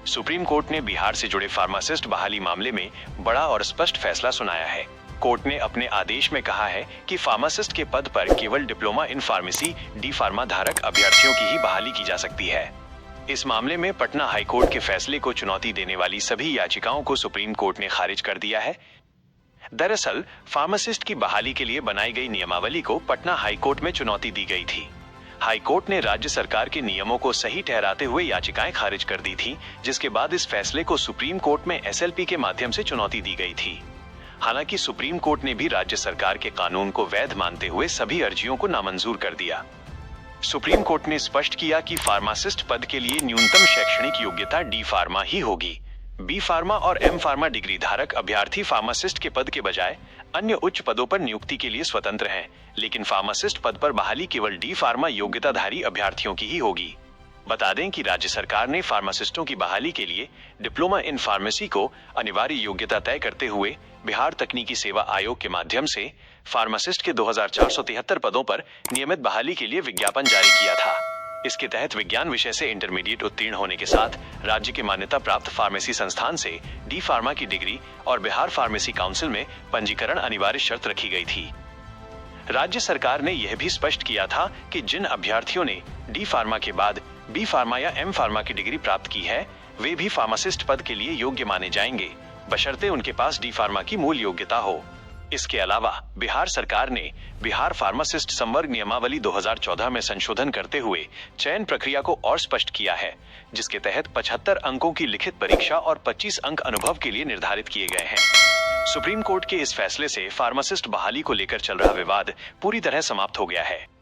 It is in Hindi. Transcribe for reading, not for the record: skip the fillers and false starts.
सुप्रीम कोर्ट ने बिहार से जुड़े फार्मासिस्ट बहाली मामले में बड़ा और स्पष्ट फैसला सुनाया है। कोर्ट ने अपने आदेश में कहा है कि फार्मासिस्ट के पद पर केवल diploma in pharmacy D pharma धारक अभ्यर्थियों की ही बहाली की जा सकती है। इस मामले में पटना हाईकोर्ट के फैसले को चुनौती देने वाली सभी याचिकाओं को सुप्रीम कोर्ट ने खारिज कर दिया है। दरअसल फार्मासिस्ट की बहाली के लिए बनाई गई नियमावली को पटना हाईकोर्ट में चुनौती दी गई थी। हाईकोर्ट ने राज्य सरकार के नियमों को सही ठहराते हुए याचिकाएं खारिज कर दी थी, जिसके बाद इस फैसले को सुप्रीम कोर्ट में एसएलपी के माध्यम से चुनौती दी गई थी। हालांकि सुप्रीम कोर्ट ने भी राज्य सरकार के कानून को वैध मानते हुए सभी अर्जियों को नामंजूर कर दिया। सुप्रीम कोर्ट ने स्पष्ट किया कि फार्मासिस्ट पद के लिए न्यूनतम शैक्षणिक योग्यता डी फार्मा ही होगी। बी फार्मा और एम फार्मा डिग्री धारक अभ्यर्थी फार्मासिस्ट के पद के बजाय अन्य उच्च पदों पर नियुक्ति के लिए स्वतंत्र हैं, लेकिन फार्मासिस्ट पद पर बहाली केवल डी फार्मा योग्यताधारी अभ्यर्थियों की ही होगी। बता दें कि राज्य सरकार ने फार्मासिस्टों की बहाली के लिए डिप्लोमा इन फार्मेसी को अनिवार्य योग्यता तय करते हुए बिहार तकनीकी सेवा आयोग के माध्यम से फार्मासिस्ट के 2473 पदों पर नियमित बहाली के लिए विज्ञापन जारी किया था। इसके तहत विज्ञान विषय से इंटरमीडिएट उत्तीर्ण होने के साथ राज्य के मान्यता प्राप्त फार्मेसी संस्थान से डी फार्मा की डिग्री और बिहार फार्मेसी काउंसिल में पंजीकरण अनिवार्य शर्त रखी गई थी। राज्य सरकार ने यह भी स्पष्ट किया था कि जिन अभ्यर्थियों ने डी फार्मा के बाद बी फार्मा या एम फार्मा की डिग्री प्राप्त की है, वे भी फार्मासिस्ट पद के लिए योग्य माने जाएंगे, बशर्ते उनके पास डी फार्मा की मूल योग्यता हो। इसके अलावा बिहार सरकार ने बिहार फार्मासिस्ट संवर्ग नियमावली 2014 में संशोधन करते हुए चयन प्रक्रिया को और स्पष्ट किया है, जिसके तहत 75 अंकों की लिखित परीक्षा और 25 अंक अनुभव के लिए निर्धारित किए गए हैं। सुप्रीम कोर्ट के इस फैसले से फार्मासिस्ट बहाली को लेकर चल रहा विवाद पूरी तरह समाप्त हो गया है।